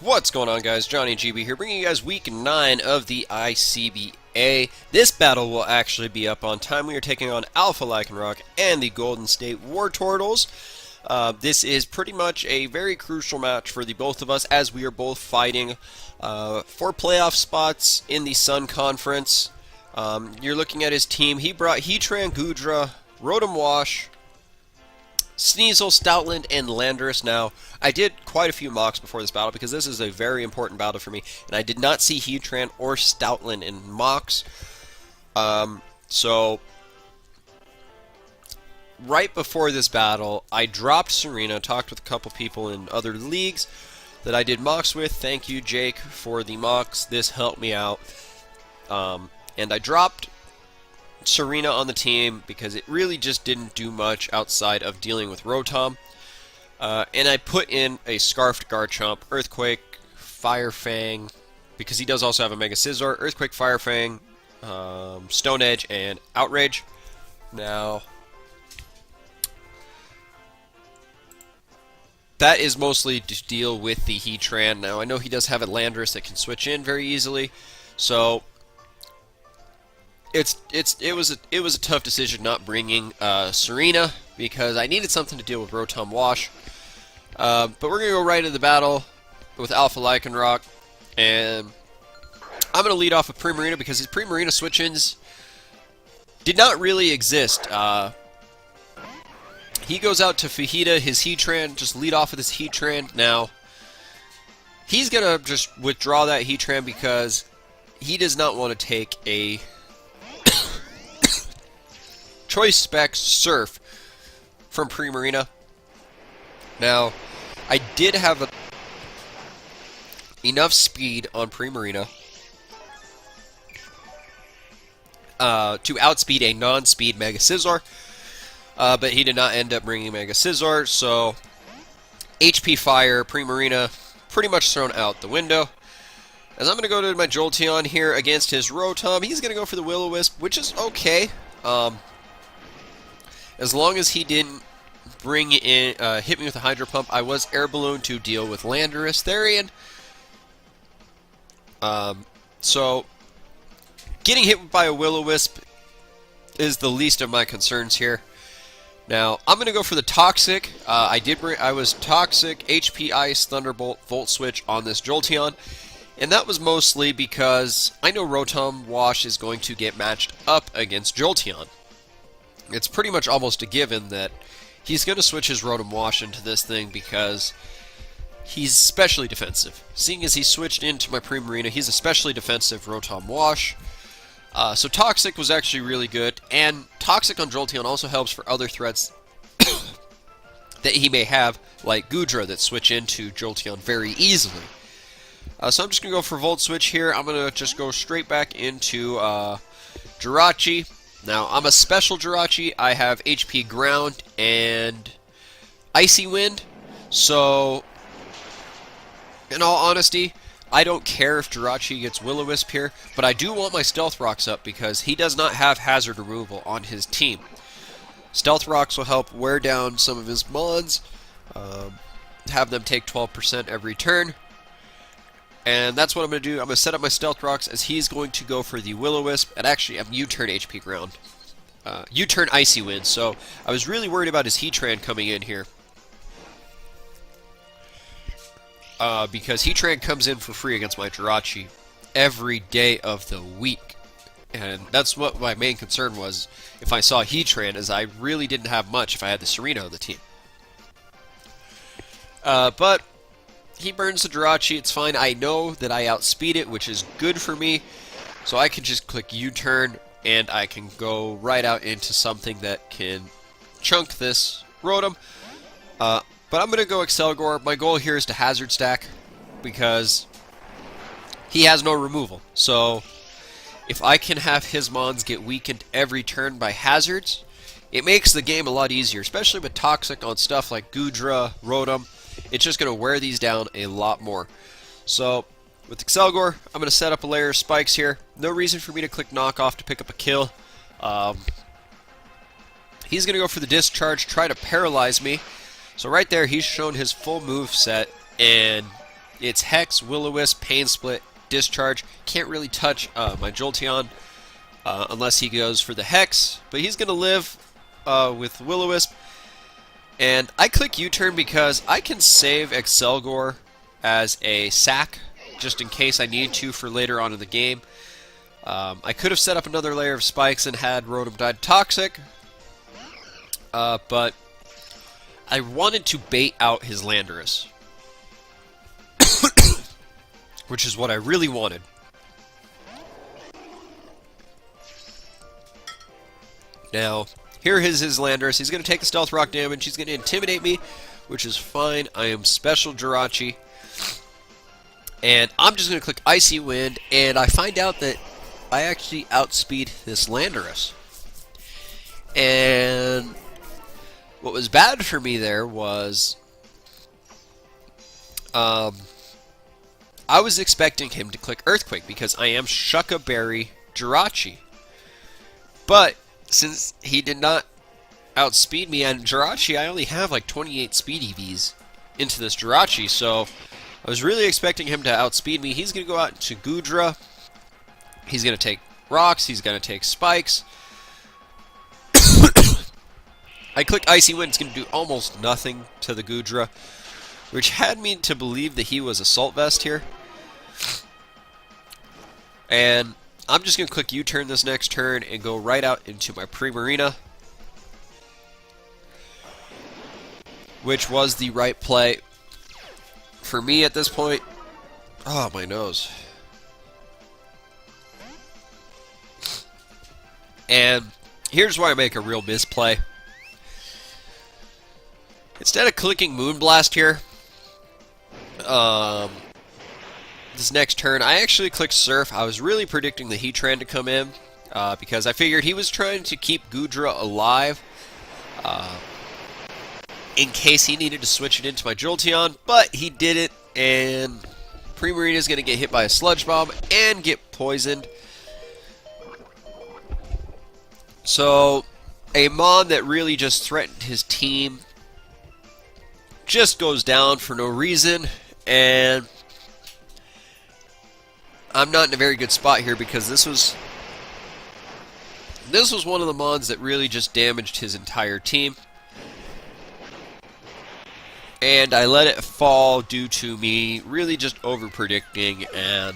What's going on, guys? Johnny GB here, bringing you guys week 9 of the ICBA. This battle will actually be up on time. We are taking on Alpha Lycanroc and the Golden State Wartortles. This is pretty much a very crucial match for the both of us, as we are both fighting for playoff spots in the Sun Conference. You're looking at his team. He brought Heatran, Goodra, Rotom Wash, Sneasel, Stoutland, and Landorus. Now, I did quite a few mocks before this battle because this is a very important battle for me, and I did not see Heatran or Stoutland in mocks. So, right before this battle, I dropped Serena, talked with a couple people in other leagues that I did mocks with. Thank you, Jake, for the mocks. This helped me out. And I dropped Serena on the team because it really just didn't do much outside of dealing with Rotom. And I put in a Scarfed Garchomp, Earthquake, Fire Fang, because he does also have a Mega Scizor, Earthquake, Fire Fang, Stone Edge, and Outrage. Now, that is mostly to deal with the Heatran. Now, I know he does have a Landorus that can switch in very easily, so it was a tough decision not bringing Serena, because I needed something to deal with Rotom Wash. But we're gonna go right into the battle with Alpha Lycanroc, and I'm gonna lead off with Primarina because his Primarina switch-ins did not really exist. He goes out to Fajita, his Heatran, just lead off with his Heatran. Now, he's gonna just withdraw that Heatran because he does not want to take a Choice Spec Surf from Primarina. Now, I did have enough speed on Primarina to outspeed a non-speed Mega Scizor, but he did not end up bringing Mega Scizor, so HP Fire, Primarina, pretty much thrown out the window. As I'm going to go to my Jolteon here against his Rotom, he's going to go for the Will-O-Wisp, which is okay. As long as he didn't bring in, hit me with a Hydro Pump, I was Air Balloon to deal with Landorus, Therian. So, getting hit by a Will-O-Wisp is the least of my concerns here. Now, I'm going to go for the Toxic. I was Toxic, HP Ice, Thunderbolt, Volt Switch on this Jolteon. And that was mostly because I know Rotom Wash is going to get matched up against Jolteon. It's pretty much almost a given that he's going to switch his Rotom Wash into this thing because he's especially defensive. Seeing as he switched into my Primarina, he's especially defensive Rotom Wash. So Toxic was actually really good, and Toxic on Jolteon also helps for other threats that he may have, like Goodra, that switch into Jolteon very easily. So I'm just going to go for Volt Switch here. I'm going to just go straight back into Jirachi. Now, I'm a special Jirachi. I have HP Ground and Icy Wind. So, in all honesty, I don't care if Jirachi gets Will-O-Wisp here, but I do want my Stealth Rocks up because he does not have Hazard Removal on his team. Stealth Rocks will help wear down some of his Mons, have them take 12% every turn. And that's what I'm going to do. I'm going to set up my Stealth Rocks as he's going to go for the Will-O-Wisp. And actually, I'm U-turn HP Ground. U-turn Icy Wind. So, I was really worried about his Heatran coming in here. Because Heatran comes in for free against my Jirachi every day of the week. And that's what my main concern was if I saw Heatran, as I really didn't have much if I had the Serena on the team. But he burns the Jirachi, it's fine. I know that I outspeed it, which is good for me. So I can just click U-turn, and I can go right out into something that can chunk this Rotom. But I'm going to go Excelgor. My goal here is to Hazard Stack, because he has no removal. So if I can have his Mons get weakened every turn by Hazards, it makes the game a lot easier, especially with Toxic on stuff like Goodra, Rotom. It's just going to wear these down a lot more. So, with Excelgor, I'm going to set up a layer of spikes here. No reason for me to click knockoff to pick up a kill. He's going to go for the discharge, try to paralyze me. So right there, he's shown his full move set, and It's Hex, Will-O-Wisp, Pain Split, Discharge. Can't really touch my Jolteon unless he goes for the Hex, but he's going to live with Will-O-Wisp. And I click U-turn because I can save Excelgor as a sack, just in case I need to for later on in the game. I could have set up another layer of spikes and had Rotom died Toxic, but I wanted to bait out his Landorus, which is what I really wanted. Now, here is his Landorus. He's going to take the Stealth Rock damage. He's going to intimidate me, which is fine. I am Special Jirachi. And I'm just going to click Icy Wind, and I find out that I actually outspeed this Landorus. And what was bad for me there was I was expecting him to click Earthquake because I am Shuckaberry Jirachi. But since he did not outspeed me on Jirachi, I only have like 28 speed EVs into this Jirachi, so I was really expecting him to outspeed me. He's going to go out to Goodra. He's going to take rocks. He's going to take spikes. I click Icy Wind. It's going to do almost nothing to the Goodra, which had me to believe that he was Assault Vest here. And I'm just going to click U-turn this next turn and go right out into my Primarina, which was the right play for me at this point. Oh, my nose. And here's where I make a real misplay. Instead of clicking Moonblast here, this next turn, I actually clicked Surf. I was really predicting the Heatran to come in, because I figured he was trying to keep Goodra alive, in case he needed to switch it into my Jolteon, but he didn't, and Primarina is going to get hit by a Sludge Bomb and get poisoned. So, a Mon that really just threatened his team just goes down for no reason, and I'm not in a very good spot here because this was one of the Mons that really just damaged his entire team. And I let it fall due to me really just over-predicting, and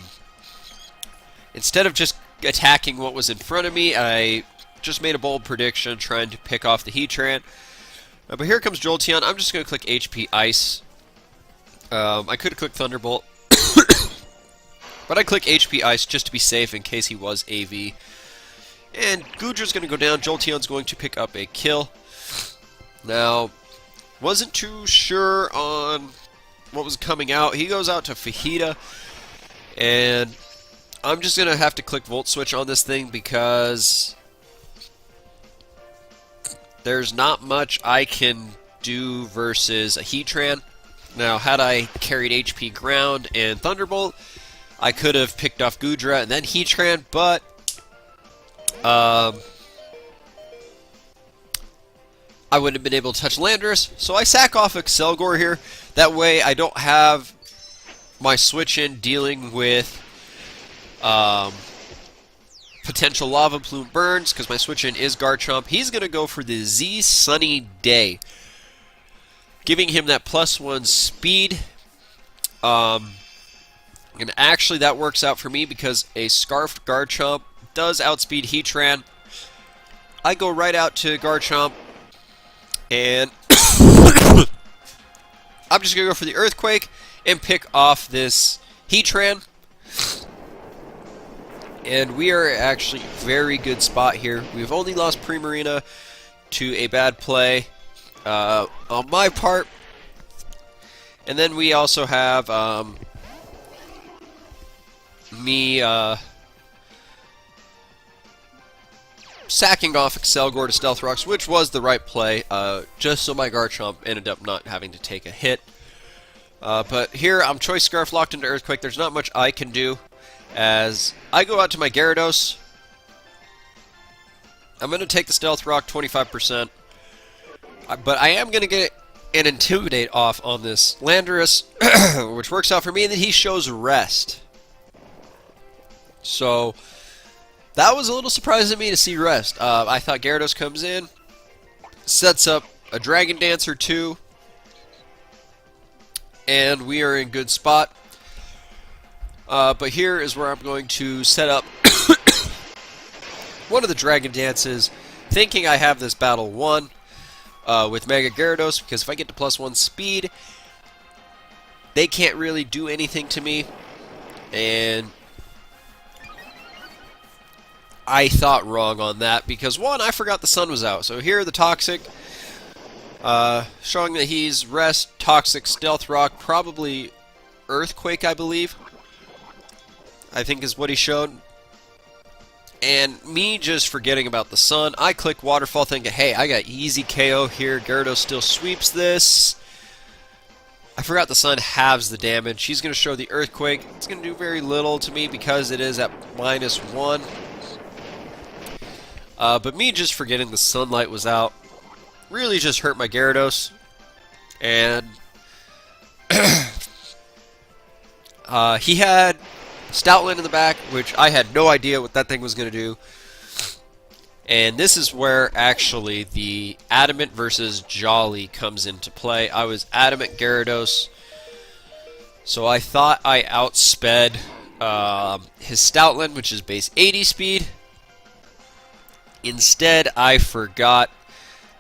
instead of just attacking what was in front of me, I just made a bold prediction trying to pick off the Heatran. But here comes Jolteon. I'm just going to click HP Ice. I could have clicked Thunderbolt, but I click HP Ice just to be safe in case he was AV. And Goodra's going to go down. Jolteon's going to pick up a kill. Now, wasn't too sure on what was coming out. He goes out to Fajita, and I'm just going to have to click Volt Switch on this thing because there's not much I can do versus a Heatran. Now, had I carried HP Ground and Thunderbolt, I could have picked off Goodra and then Heatran, but I wouldn't have been able to touch Landorus, so I sack off Excelgor here. That way I don't have my switch-in dealing with potential Lava Plume burns, because my switch-in is Garchomp. He's going to go for the Z Sunny Day, giving him that +1 speed. And actually that works out for me because a Scarfed Garchomp does outspeed Heatran. I go right out to Garchomp, and I'm just going to go for the Earthquake and pick off this Heatran. And we are actually very good spot here. We've only lost Primarina to a bad play on my part. And then we also have me sacking off Excelgor to Stealth Rocks, which was the right play, just so my Garchomp ended up not having to take a hit. But here, I'm Choice Scarf locked into Earthquake. There's not much I can do, as I go out to my Gyarados. I'm going to take the Stealth Rock 25%, but I am going to get and Intimidate off on this Landorus, which works out for me, and then he shows Rest. So that was a little surprising to me to see Rest. I thought Gyarados comes in, sets up a Dragon Dance or two, and we are in good spot. But here is where I'm going to set up one of the Dragon Dances, thinking I have this battle won with Mega Gyarados, because if I get to +1 speed, they can't really do anything to me. And I thought wrong on that, because one, I forgot the sun was out. So here the Toxic, showing that he's Rest, Toxic, Stealth Rock, probably Earthquake, I believe. I think is what he showed. And me just forgetting about the sun, I click Waterfall thinking, hey, I got easy KO here. Gyarados still sweeps this. I forgot the sun halves the damage. He's going to show the Earthquake. It's going to do very little to me because it is at -1. But me just forgetting the sunlight was out really just hurt my Gyarados. And he had Stoutland in the back, which I had no idea what that thing was going to do. And this is where actually the Adamant versus Jolly comes into play. I was Adamant Gyarados, so I thought I outsped his Stoutland, which is base 80 speed. Instead, I forgot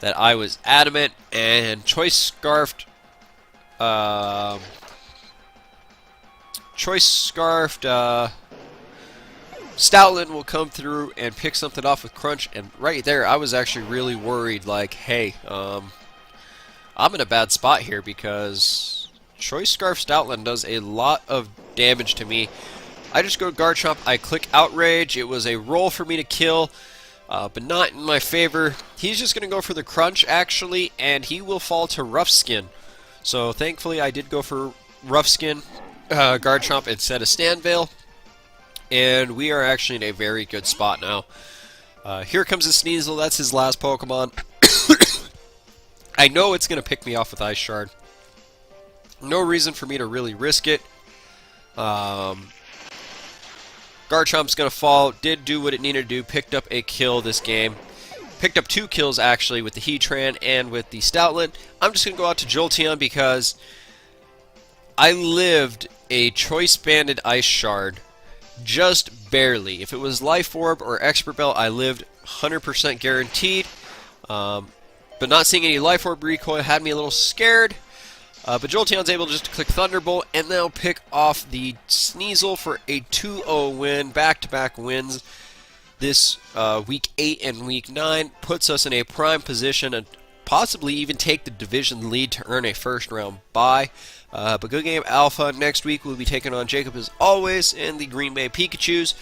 that I was Adamant, and Choice Scarfed Stoutland will come through and pick something off with Crunch, and right there I was actually really worried, like, hey, I'm in a bad spot here because Choice Scarf Stoutland does a lot of damage to me. I just go Garchomp, I click Outrage. It was a roll for me to kill, but not in my favor. He's just going to go for the Crunch, actually, and he will fall to Rough Skin. So thankfully I did go for Rough Skin. Garchomp instead of Stanvale, and we are actually in a very good spot now. Here comes the Sneasel. That's his last Pokemon. I know it's going to pick me off with Ice Shard. No reason for me to really risk it. Garchomp's going to fall. Did do what it needed to do. Picked up a kill this game. Picked up 2 kills actually with the Heatran and with the Stoutland. I'm just going to go out to Jolteon because I lived a Choice Banded Ice Shard just barely. If it was Life Orb or Expert Belt, I lived 100% guaranteed. But not seeing any Life Orb recoil had me a little scared. But Jolteon's able just to click Thunderbolt and now pick off the Sneasel for a 2-0 win. Back-to-back wins this Week 8 and Week 9 puts us in a prime position and possibly even take the division lead to earn a first-round bye. But good game, Alpha. Next week we'll be taking on Jacob as always and the Green Bay Pikachus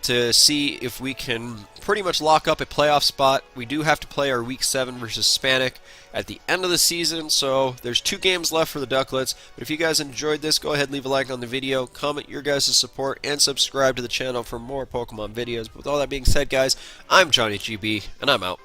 to see if we can pretty much lock up a playoff spot. We do have to play our Week 7 versus Hispanic at the end of the season, so there's 2 games left for the Duckletts. But if you guys enjoyed this, go ahead and leave a like on the video, comment your guys' support, and subscribe to the channel for more Pokemon videos. But with all that being said, guys, I'm Johnny GB, and I'm out.